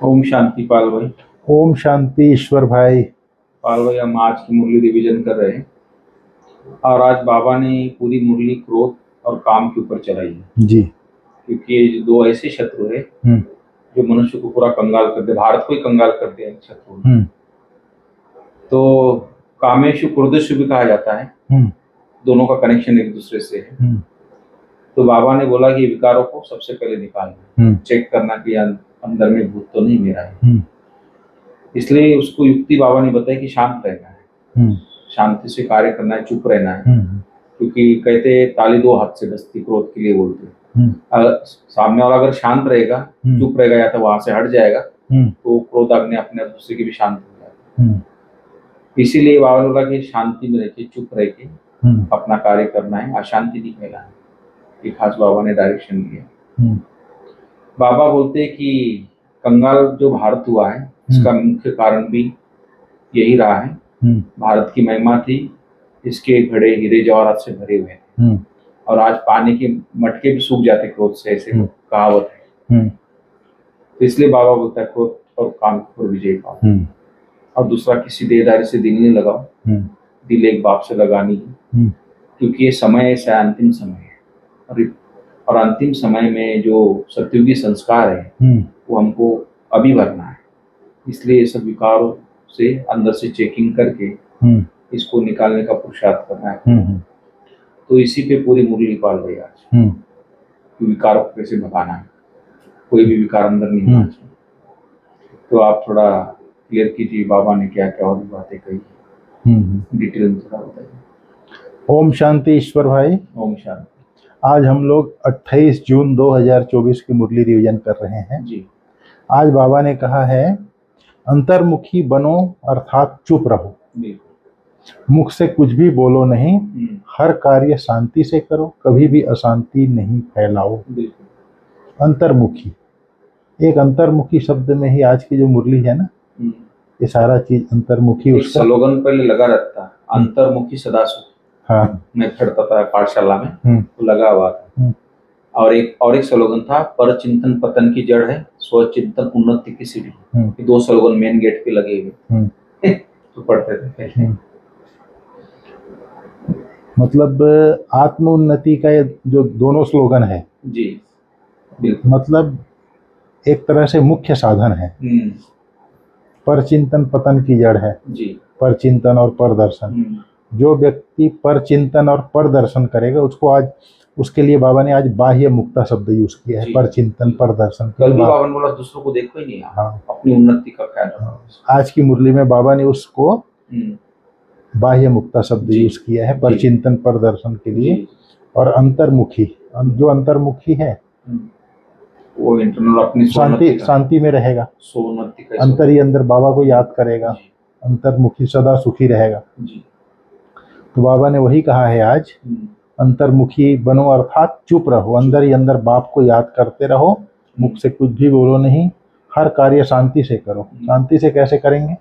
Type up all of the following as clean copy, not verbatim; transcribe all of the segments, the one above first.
ओम शांति पाल भाई। ओम शांति ईश्वर भाई। पाल भाई, हम आज की मुरली रिवीजन कर रहे हैं और आज बाबा ने पूरी मुरली क्रोध और काम के ऊपर चलाई है। जी। क्योंकि ये जो दो ऐसे शत्रु है जो मनुष्य को पूरा कंगाल कर दे, भारत को ही कंगाल कर दिया शत्रु। तो कामेशु क्रोधेशु भी कहा जाता है। दोनों का कनेक्शन एक दूसरे से है। तो बाबा ने बोला कि विकारों को सबसे पहले निकालना, चेक करना कि अंदर में भूत तो नहीं मेरा है। इसलिए उसको युक्ति बाबा ने बताई कि शांत रहना है, शांति से कार्य करना है, चुप रहना है। क्योंकि कहते ताली दो हाथ से बजती, क्रोध के लिए बोलते। सामने वाला अगर शांत रहेगा, चुप रहेगा या तो वहां से हट जाएगा, तो क्रोध अग्नि अपने आप दूसरे की भी शांत हो जाएगा। इसीलिए बाबा ने बोला कि शांति में रह के, चुप रह के अपना कार्य करना है, अशांति नहीं फैलाना। ये खास बाबा ने डायरेक्शन दिया। बाबा बोलते कि कंगाल जो भारत हुआ है, इसका मुख्य कारण भी यही रहा है। भारत की महिमा थी, इसके घड़े हीरे जवाहरात से भरे हुए हैं और आज पानी के मटके भी सूख जाते क्रोध से, ऐसे कहावत है। तो इसलिए बाबा बोलता है क्रोध और काम पर विजय पाओ। और दूसरा, किसी देहधारी से दिल नहीं लगाओ, दिल एक बाप से लगानी है। क्योंकि ये समय ऐसा अंतिम समय है और अंतिम समय में जो सत्युगी संस्कार है वो हमको अभी भरना है। इसलिए ये सब विकारों से अंदर से चेकिंग करके इसको निकालने का पुरुषार्थ करना है। तो इसी पे पूरी मुरली पाल रही आज कि विकारों को कैसे भगाना है, कोई भी विकार अंदर नहीं होना चाहिए। तो आप थोड़ा क्लियर कीजिए, बाबा ने क्या क्या और बातें कही, डिटेल में थोड़ा बताइए। ओम शांति ईश्वर भाई। ओम शांति। आज हम लोग 28 जून 2024 की मुरली रिवीजन कर रहे हैं जी। आज बाबा ने कहा है, अंतर्मुखी बनो अर्थात चुप रहो, मुख से कुछ भी बोलो नहीं, हर कार्य शांति से करो, कभी भी अशांति नहीं फैलाओ। अंतर्मुखी, एक अंतर्मुखी शब्द में ही आज की जो मुरली है ना, ये सारा चीज अंतर्मुखी। उसका स्लोगन पहले लगा रहता, अंतर्मुखी सदा सुख। हाँ, मैं पढ़ता था पाठशाला में, तो लगा हुआ था। और एक स्लोगन था, पर चिंतन पतन की जड़ है, स्वचिंतन उन्नति की सीढ़ी। ये दो स्लोगन मेन गेट पे लगे हुए तो पढ़ते थे पहले। मतलब आत्म उन्नति का ये जो दोनों स्लोगन है जी, मतलब एक तरह से मुख्य साधन है। पर चिंतन पतन की जड़ है जी। पर चिंतन और पर दर्शन, जो व्यक्ति पर चिंतन और पर दर्शन करेगा उसको आज, उसके लिए बाबा ने आज बाह्य मुक्ता शब्द यूज किया है, पर चिंतन पर दर्शन। कल भी बाबा ने बोला दूसरों को देखो ही नहीं, हाँ, अपनी उन्नति का ख्याल रखो। आज की मुरली में बाबा ने उसको बाह्य मुक्ता शब्द यूज किया है, पर चिंतन पर दर्शन के लिए। और अंतर्मुखी, जो अंतर्मुखी है वो इंटरनल अपनी शांति में रहेगा, अंतर ही अंदर बाबा को याद करेगा, अंतर्मुखी सदा सुखी रहेगा। तो बाबा ने वही कहा है आज, अंतर्मुखी बनो अर्थात चुप रहो, अंदर ही अंदर बाप को याद करते रहो, मुख से कुछ भी बोलो नहीं, हर कार्य शांति से करो। शांति से कैसे करेंगे?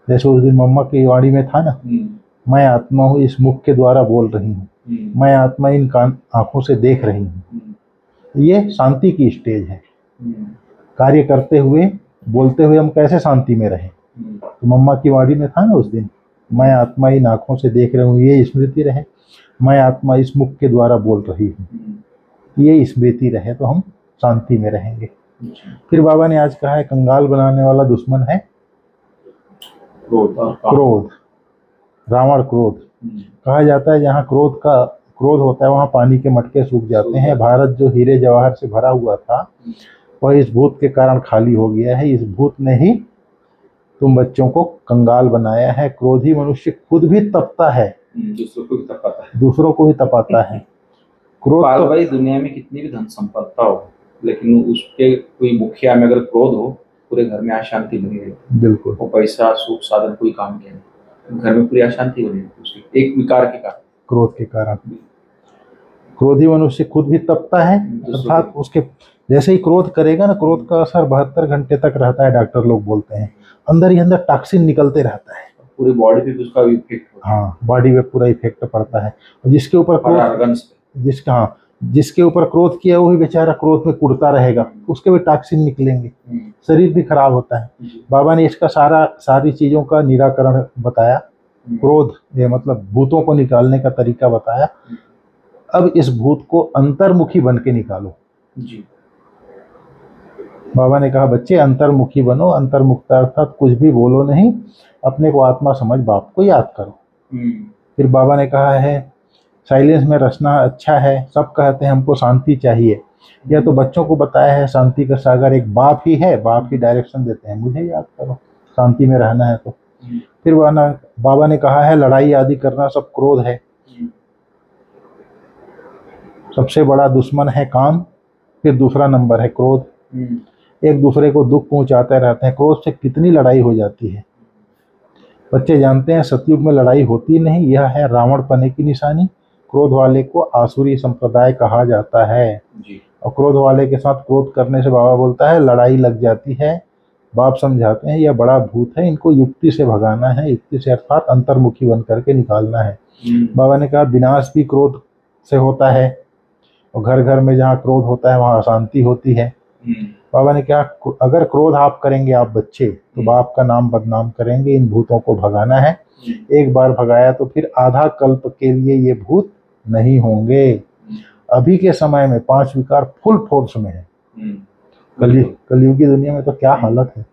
जैसे उस दिन मम्मा की वाणी में था ना, मैं आत्मा हूँ, इस मुख के द्वारा बोल रही हूँ, मैं आत्मा इन आंखों से देख रही हूँ। ये शांति की स्टेज है। कार्य करते हुए, बोलते हुए हम कैसे शांति में रहें? तो मम्मा की वाणी में था ना उस दिन, मैं आत्मा इन आंखों से देख रही हूँ, ये स्मृति रहे। मैं आत्मा इस मुख के द्वारा बोल रही हूँ, ये स्मृति रहे तो हम शांति में रहेंगे। फिर बाबा ने आज कहा है, कंगाल बनाने वाला दुश्मन है क्रोध, रावण क्रोध। कहा जाता है जहाँ क्रोध होता है वहाँ पानी के मटके सूख जाते हैं। भारत जो हीरे जवाहर से भरा हुआ था वह इस भूत के कारण खाली हो गया है। इस भूत ने ही तुम बच्चों को कंगाल बनाया है। क्रोधी मनुष्य खुद भी तपता है, दूसरों को भी तपाता है। क्रोध तो भाई दुनिया में कितनी भी धन संपत्ता हो, लेकिन उसके कोई मुखिया में अगर क्रोध हो, पूरे घर में अशांति बनी रहती। बिल्कुल, वो पैसा सुख साधन कोई काम नहीं है, घर में पूरी अशांति बनी रहती उसकी, एक विकार के कारण, क्रोध के कारण। क्रोधी मनुष्य खुद भी तपता है, अर्थात उसके जैसे ही क्रोध करेगा ना, क्रोध का असर 72 घंटे तक रहता है, डॉक्टर लोग बोलते हैं। अंदर ही अंदर टॉक्सिन निकलते रहता है, पूरी बॉडी पे उसका इफेक्ट होता है। हाँ, बॉडी पे पूरा इफेक्ट पड़ता है। जिसके ऊपर क्रोध, जिसके ऊपर क्रोध किया वही बेचारा क्रोध में कुड़ता रहेगा, उसके भी टॉक्सिन निकलेंगे। शरीर भी खराब होता है। बाबा ने इसका सारी चीजों का निराकरण बताया, क्रोध ये मतलब भूतों को निकालने का तरीका बताया। अब इस भूत को अंतर्मुखी बन के निकालो जी। बाबा ने कहा बच्चे अंतर्मुखी बनो, अंतर्मुखता अर्थात कुछ भी बोलो नहीं, अपने को आत्मा समझ बाप को याद करो। फिर बाबा ने कहा है साइलेंस में रचना अच्छा है, सब कहते हैं हमको शांति चाहिए। यह तो बच्चों को बताया है शांति का सागर एक बाप ही है, बाप ही डायरेक्शन देते हैं, मुझे याद करो शांति में रहना है तो। फिर बाबा ने कहा है लड़ाई आदि करना सब क्रोध है, सबसे बड़ा दुश्मन है काम, फिर दूसरा नंबर है क्रोध। एक दूसरे को दुख पहुंचाते रहते हैं, क्रोध से कितनी लड़ाई हो जाती है। बच्चे जानते हैं सतयुग में लड़ाई होती नहीं, यह है रावण पने की निशानी। क्रोध वाले को आसुरी संप्रदाय कहा जाता है जी। और क्रोध वाले के साथ क्रोध करने से बाबा बोलता है लड़ाई लग जाती है। बाप समझाते हैं यह बड़ा भूत है, इनको युक्ति से भगाना है, युक्ति से अर्थात अंतर्मुखी बन करके निकालना है। बाबा ने कहा विनाश भी क्रोध से होता है, और घर घर में जहाँ क्रोध होता है वहाँ अशांति होती है। बाबा ने कहा अगर क्रोध आप करेंगे आप बच्चे तो बाप का नाम बदनाम करेंगे, इन भूतों को भगाना है। एक बार भगाया तो फिर आधा कल्प के लिए ये भूत नहीं होंगे। अभी के समय में 5 विकार फुल फोर्स में है। कलयुग की दुनिया में तो क्या हालत है,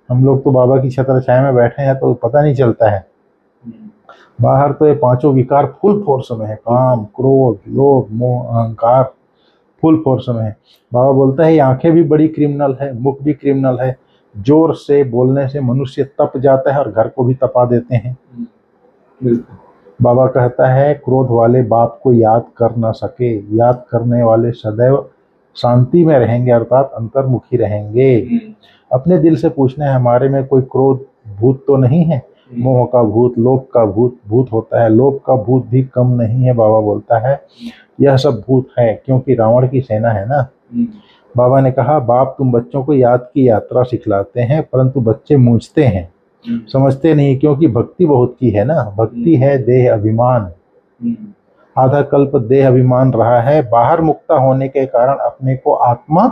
हम लोग तो बाबा की छत्र छाया में बैठे हैं तो पता नहीं चलता है, बाहर तो ये 5 विकार फुल फोर्स में है, काम क्रोध लोभ मोह अहंकार फुल फोर्स में है। बाबा बोलता है ये आंखें भी बड़ी क्रिमिनल है, मुख भी क्रिमिनल है, जोर से बोलने से मनुष्य तप जाता है और घर को भी तपा देते हैं। बाबा कहता है क्रोध वाले बाप को याद कर ना सके, याद करने वाले सदैव शांति में रहेंगे अर्थात अंतर्मुखी रहेंगे। अपने दिल से पूछना है हमारे में कोई क्रोध भूत तो नहीं है, मोह का भूत लोभ का भूत होता है, लोभ का भूत भी कम नहीं है। बाबा बोलता है यह सब भूत है क्योंकि रावण की सेना है ना। बाबा ने कहा बाप तुम बच्चों को याद की यात्रा सिखलाते हैं परंतु बच्चे मूंझते हैं, समझते नहीं, क्योंकि भक्ति बहुत की है ना। भक्ति है देह अभिमान, आधा कल्प देह अभिमान रहा है, बाहर मुक्ता होने के कारण अपने को आत्मा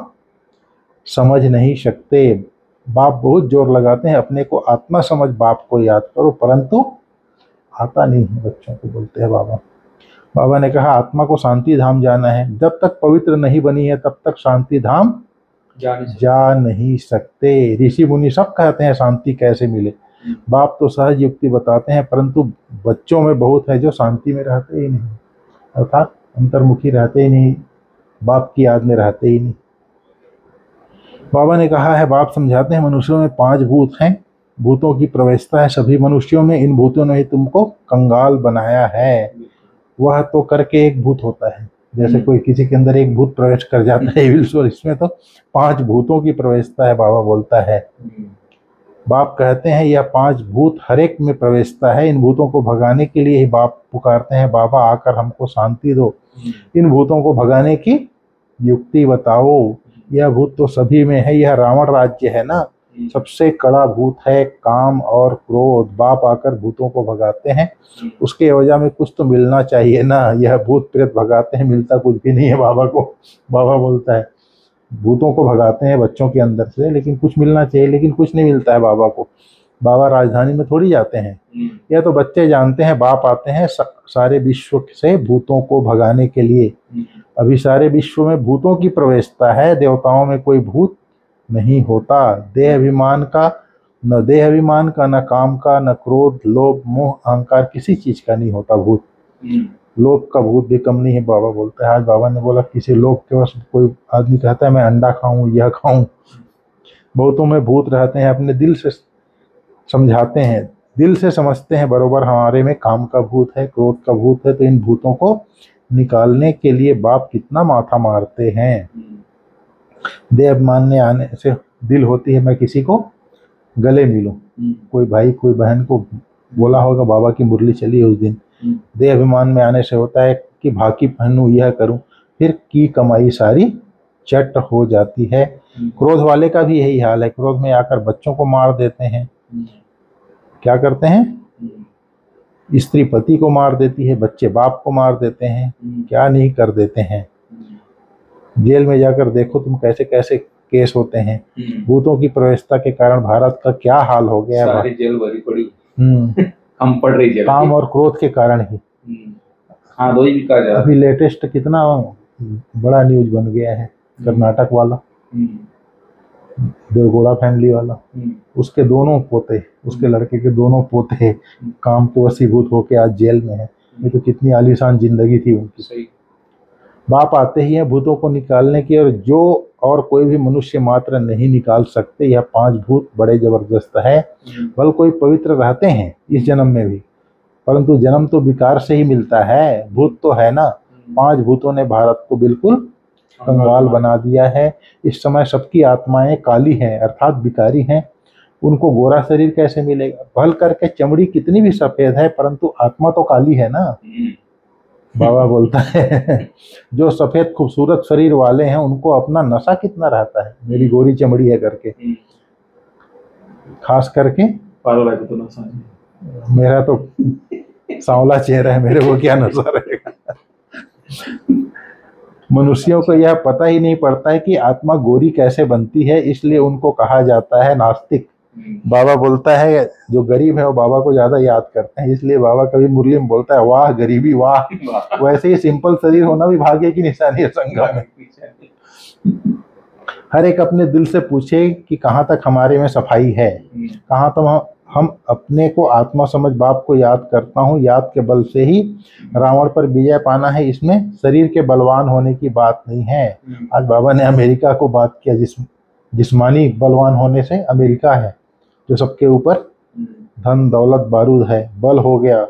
समझ नहीं सकते। बाप बहुत जोर लगाते हैं अपने को आत्मा समझ बाप को याद करो, परंतु आता नहीं है बच्चों को, बोलते हैं बाबा। बाबा ने कहा आत्मा को शांति धाम जाना है, जब तक पवित्र नहीं बनी है तब तक शांति धाम जा नहीं सकते। ऋषि मुनि सब कहते हैं शांति कैसे मिले, बाप तो सहज युक्ति बताते हैं, परंतु बच्चों में बहुत है जो शांति में रहते ही नहीं, अर्थात अंतर्मुखी रहते ही नहीं, बाप की याद में रहते ही नहीं। बाबा ने कहा है बाप समझाते हैं मनुष्यों में 5 भूत हैं, भूतों की प्रवेशता है सभी मनुष्यों में, इन भूतों ने ही तुमको कंगाल बनाया है। वह तो करके एक भूत होता है, जैसे कोई किसी के अंदर एक भूत प्रवेश कर जाता है एविल सोल, इसमें तो 5 भूतों की प्रवेशता है। बाबा बोलता है बाप कहते हैं यह 5 भूत हर एक में प्रवेशता है, इन भूतों को भगाने के लिए ही बाप पुकारते हैं बाबा आकर हमको शांति दो, इन भूतों को भगाने की युक्ति बताओ। यह भूत तो सभी में है, यह रावण राज्य है ना, सबसे कड़ा भूत है काम और क्रोध। बाप आकर भूतों को भगाते हैं, उसके एवजा में कुछ तो मिलना चाहिए ना। यह भूत प्रेत भगाते हैं, मिलता कुछ भी नहीं है बाबा को। बाबा बोलता है भूतों को भगाते हैं बच्चों के अंदर से, लेकिन कुछ मिलना चाहिए, लेकिन कुछ नहीं मिलता है बाबा को। बाबा राजधानी में थोड़ी जाते हैं, यह तो बच्चे जानते हैं बाप आते हैं सारे विश्व से भूतों को भगाने के लिए। अभी सारे विश्व में भूतों की प्रवेशता है, देवताओं में कोई भूत नहीं होता। देह अभिमान का न काम का न क्रोध लोभ मोह अहंकार किसी चीज का नहीं होता भूत। लोभ का भूत भी कम नहीं है बाबा बोलता है। आज बाबा ने बोला किसी लोभ के वश कोई आदमी कहता है मैं अंडा खाऊं यह खाऊं, बहुतों में भूत रहते हैं। अपने दिल से समझाते हैं, दिल से समझते हैं बरोबर हमारे में काम का भूत है क्रोध का भूत है, तो इन भूतों को निकालने के लिए बाप कितना माथा मारते हैं। देह मानने आने से दिल होती है मैं किसी को गले मिलूं, कोई भाई कोई बहन को बोला होगा बाबा की मुरली चली उस दिन। देह अभिमान में आने से होता है कि भाकी पहनूं यह करूं, फिर की कमाई सारी चट हो जाती है। क्रोध वाले का भी यही हाल है, क्रोध में आकर बच्चों को मार देते हैं। क्या करते हैं, स्त्री पति को मार देती है, बच्चे बाप को मार देते हैं, क्या नहीं कर देते हैं। जेल में जाकर देखो तुम कैसे कैसे केस होते हैं। भूतों की प्रवेशता के कारण भारत का क्या हाल हो गया है। सारी जेल भरी पड़ी। हम पड़ रही जेल काम और क्रोध के कारण ही। हाँ, दो ही भी कहा जा रहा। अभी लेटेस्ट कितना बड़ा न्यूज बन गया है, कर्नाटक वाला देवगौड़ा फैमिली वाला, उसके दोनों पोते, उसके लड़के के दोनों पोते काम के वशीभूत होके आज जेल में है। ये तो कितनी आलीशान जिंदगी थी उनकी। सही। बाप आते ही हैं भूतों को निकालने की, और जो और कोई भी मनुष्य मात्र नहीं निकाल सकते। यह 5 भूत बड़े जबरदस्त है। भले कोई पवित्र रहते हैं इस जन्म में भी, परंतु जन्म तो विकार से ही मिलता है। भूत तो है ना। 5 भूतों ने भारत को बिल्कुल कंगाल बना दिया है। इस समय सबकी आत्माएं काली हैं, अर्थात विकारी हैं। उनको गोरा शरीर कैसे मिलेगा? भल करके चमड़ी कितनी भी सफेद है, परंतु आत्मा तो काली है ना। बाबा बोलता है जो सफेद खूबसूरत शरीर वाले हैं उनको अपना नशा कितना रहता है, मेरी गोरी चमड़ी है करके। खास करके मेरा तो सांवला चेहरा है, मेरे को क्या नशा रहेगा। मनुष्यों को यह पता ही नहीं पड़ता है कि आत्मा गोरी कैसे बनती है, इसलिए उनको कहा जाता है नास्तिक। बाबा बोलता है जो गरीब है वो बाबा को ज्यादा याद करते हैं, इसलिए बाबा कभी मुरली में बोलता है वाह गरीबी वाह। वैसे ही सिंपल शरीर होना भी भाग्य की निशानी है संगम में। हर एक अपने दिल से पूछे कि कहाँ तक हमारे में सफाई है, कहाँ तक हम अपने को आत्मा समझ बाप को याद करता हूँ। याद के बल से ही रावण पर विजय पाना है, इसमें शरीर के बलवान होने की बात नहीं है। आज बाबा ने अमेरिका को बात किया, जिस्मानी बलवान होने से अमेरिका है जो सबके ऊपर धन दौलत बारूद है, बल हो गया।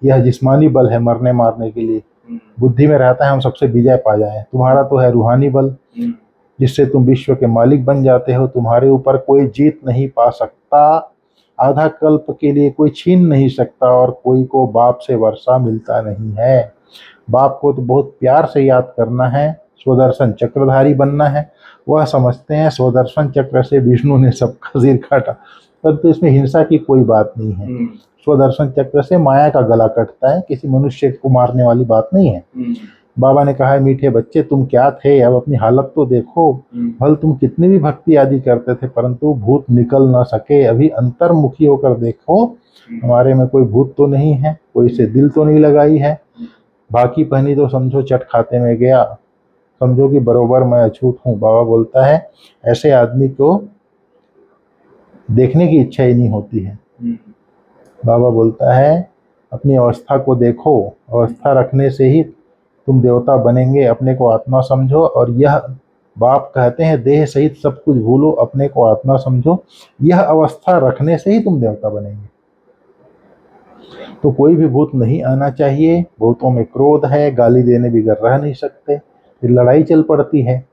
यह जिस्मानी बल है मरने मारने के लिए, बुद्धि में रहता है हम सबसे विजय पा जाए। तुम्हारा तो है रूहानी बल जिससे तुम विश्व के मालिक बन जाते हो। तुम्हारे ऊपर कोई जीत नहीं पा सकता, आधा कल्प के लिए कोई छीन नहीं सकता, और कोई को बाप से वर्षा मिलता नहीं है। बाप को तो बहुत प्यार से याद करना है, स्वदर्शन चक्रधारी बनना है। वह समझते हैं स्वदर्शन चक्र से विष्णु ने सबका सिर काटा, परंतु इसमें हिंसा की कोई बात नहीं है। स्वदर्शन चक्र से माया का गला कटता है, किसी मनुष्य को मारने वाली बात नहीं है। बाबा ने कहा है मीठे बच्चे तुम क्या थे, अब अपनी हालत तो देखो। भल तुम कितनी भी भक्ति आदि करते थे, परंतु भूत निकल ना सके। अभी अंतर्मुखी होकर देखो, हमारे में कोई भूत तो नहीं है, कोई से दिल तो नहीं लगाई है। बाकी पहनी तो समझो चट खाते में गया, समझो कि बरोबर मैं अछूत हूँ। बाबा बोलता है ऐसे आदमी को देखने की इच्छा ही नहीं होती है। बाबा बोलता है अपनी अवस्था को देखो, अवस्था रखने से ही तुम देवता बनेंगे। अपने को आत्मा समझो, और यह बाप कहते हैं देह सहित सब कुछ भूलो, अपने को आत्मा समझो। यह अवस्था रखने से ही तुम देवता बनेंगे। तो कोई भी भूत नहीं आना चाहिए। भूतों में क्रोध है, गाली देने बिगर रह नहीं सकते, फिर लड़ाई चल पड़ती है।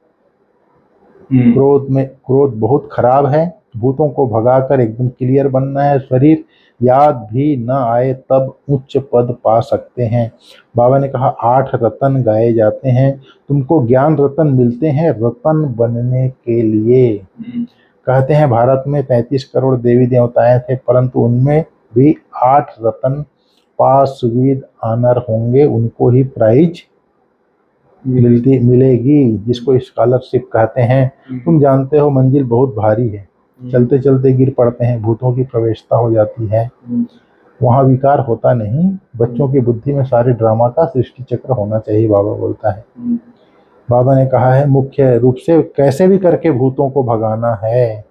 क्रोध बहुत खराब है। भूतों को भगाकर एकदम क्लियर बनना है। शरीर याद भी न आए तब उच्च पद पा सकते हैं। बाबा ने कहा 8 रतन गाए जाते हैं, तुमको ज्ञान रतन मिलते हैं रतन बनने के लिए। कहते हैं भारत में 33 करोड़ देवी देवताएं थे, परंतु उनमें भी 8 रतन पास विद ऑनर होंगे, उनको ही प्राइज मिलेगी, जिसको स्कॉलरशिप कहते हैं। तुम जानते हो मंजिल बहुत भारी है, चलते चलते गिर पड़ते हैं, भूतों की प्रवेशता हो जाती है। वहाँ विकार होता नहीं। बच्चों की बुद्धि में सारे ड्रामा का सृष्टि चक्र होना चाहिए, बाबा बोलता है। बाबा ने कहा है मुख्य रूप से कैसे भी करके भूतों को भगाना है।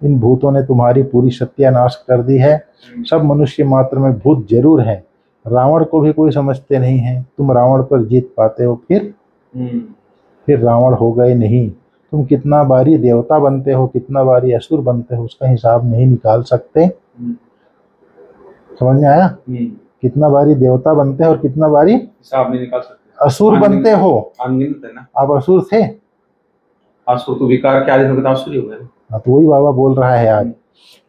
इन भूतों ने तुम्हारी पूरी सत्यानाश कर दी है। सब मनुष्य मात्र में भूत जरूर है। रावण को भी कोई समझते नहीं है। तुम रावण पर जीत पाते हो, फिर रावण हो गए नहीं। तुम कितना बारी देवता बनते हो, कितना बारी असुर बनते हो, उसका हिसाब नहीं निकाल सकते। समझ में आया? कितना बारी देवता बनते हो और कितना बारी हिसाब नहीं निकाल सकते। असुर बनते हो। अनगिनत है ना। आप असुर थे। असुर तो विकार के आधीन होकर असुर ही हो गए। तो वही बाबा बोल रहा है आज।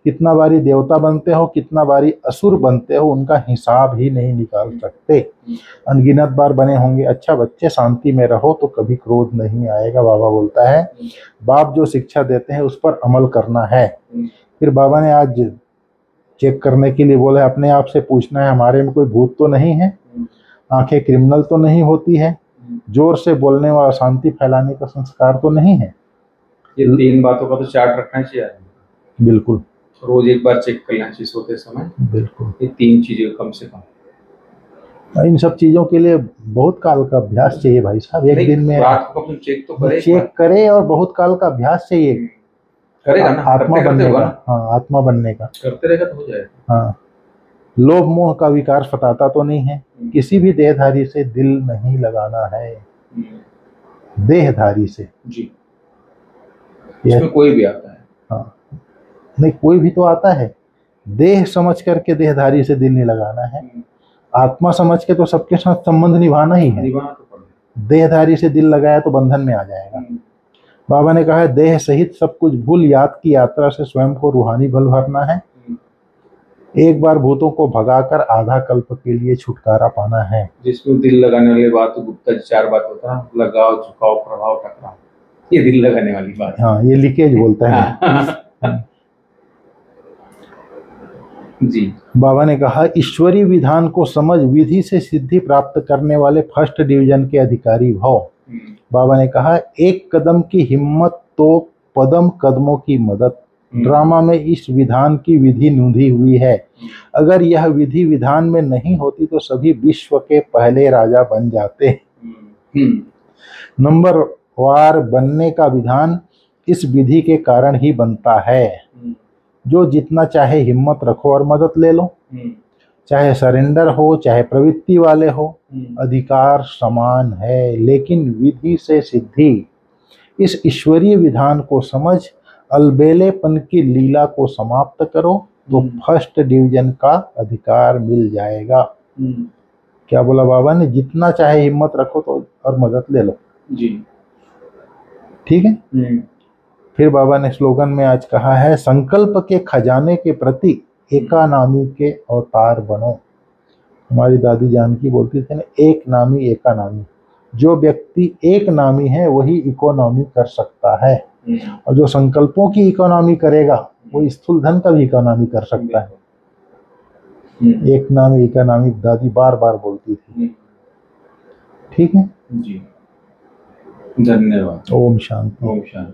कितना बारी देवता बनते हो, कितना बारी असुर बनते हो, उनका हिसाब ही नहीं निकाल सकते। अनगिनत बार बने होंगे। अच्छा बच्चे शांति में रहो तो कभी क्रोध नहीं आएगा। बाबा बोलता है बाप जो शिक्षा देते हैं उस पर अमल करना है। फिर बाबा ने आज चेक करने के लिए बोला है, अपने आप से पूछना है हमारे में कोई भूत तो नहीं है, आंखें क्रिमिनल तो नहीं होती है, जोर से बोलने व अशांति फैलाने का संस्कार तो नहीं है। ये 3 बातों का तो चार्ट रखना चाहिए आदमी। बिल्कुल, रोज एक बार चेक कर लेना चाहिए सोते समय। बिल्कुल, ये 3 चीजें कम से कम। इन सब चीजों के लिए बहुत काल का अभ्यास चाहिए भाई साहब। एक दिन में रात को कम चेक तो करे, चेक करे, और बहुत काल का अभ्यास चाहिए। करेगा ना, आत्मा बनने का। हाँ, आत्मा बनने का करते रहेगा तो हो जाएगा। हाँ, लोभ मोह का विकार सताता तो नहीं है। किसी भी देहधारी से दिल नहीं लगाना है, देहधारी से जी। इसमें कोई भी आता है। हाँ, नहीं, कोई भी तो आता है। देह समझ करके देहधारी से दिल नहीं लगाना है। आत्मा समझ के तो सबके साथ संबंध निभाना ही है। देहधारी से दिल लगाया तो बंधन में आ जाएगा। बाबा ने कहा है, देह सहित सब कुछ भूल याद की यात्रा से स्वयं को रूहानी बल भरना है। एक बार भूतों को भगाकर आधा कल्प के लिए छुटकारा पाना है। जिसमें दिल लगाने वाली बात तो गुप्ता जी 4 बात होता है, लगाव, झुकाव, प्रभाव, टकराव। ये दिल लगाने वाली बात। हाँ, ये लीकेज बोलता है। जी। बाबा ने कहा, ईश्वरीय विधान को समझ विधि से सिद्धि प्राप्त करने वाले फर्स्ट डिवीजन के अधिकारी भव। बाबा ने कहा, एक कदम की हिम्मत तो पदम कदमों की मदद। ड्रामा में इस विधान की विधि नूंधी हुई है। अगर यह विधि विधान में नहीं होती तो सभी विश्व के पहले राजा बन जाते। नंबर वार बनने का विधान इस विधि के कारण ही बनता है। जो जितना चाहे हिम्मत रखो और मदद ले लो, चाहे सरेंडर हो चाहे प्रवृत्ति वाले हो, अधिकार समान है। लेकिन विधि से सिद्धि, इस ईश्वरीय विधान को समझ अलबेलेपन की लीला को समाप्त करो तो फर्स्ट डिवीजन का अधिकार मिल जाएगा। क्या बोला बाबा ने? जितना चाहे हिम्मत रखो तो और मदद ले लो जी। ठीक है। फिर बाबा ने स्लोगन में आज कहा है, संकल्प के खजाने के प्रति एकानामी के अवतार बनो। हमारी दादी जानकी बोलती थी ना, एक नामी एकानामी। जो व्यक्ति एक नामी है वही इकोनॉमी कर सकता है, और जो संकल्पों की इकोनॉमी करेगा वो स्थूल धन का भी इकोनॉमी कर सकता है। एक नामी इकोनॉमी दादी बार बार बोलती थी। ठीक है जी। धन्यवाद। ओम शांति। ओम शांति।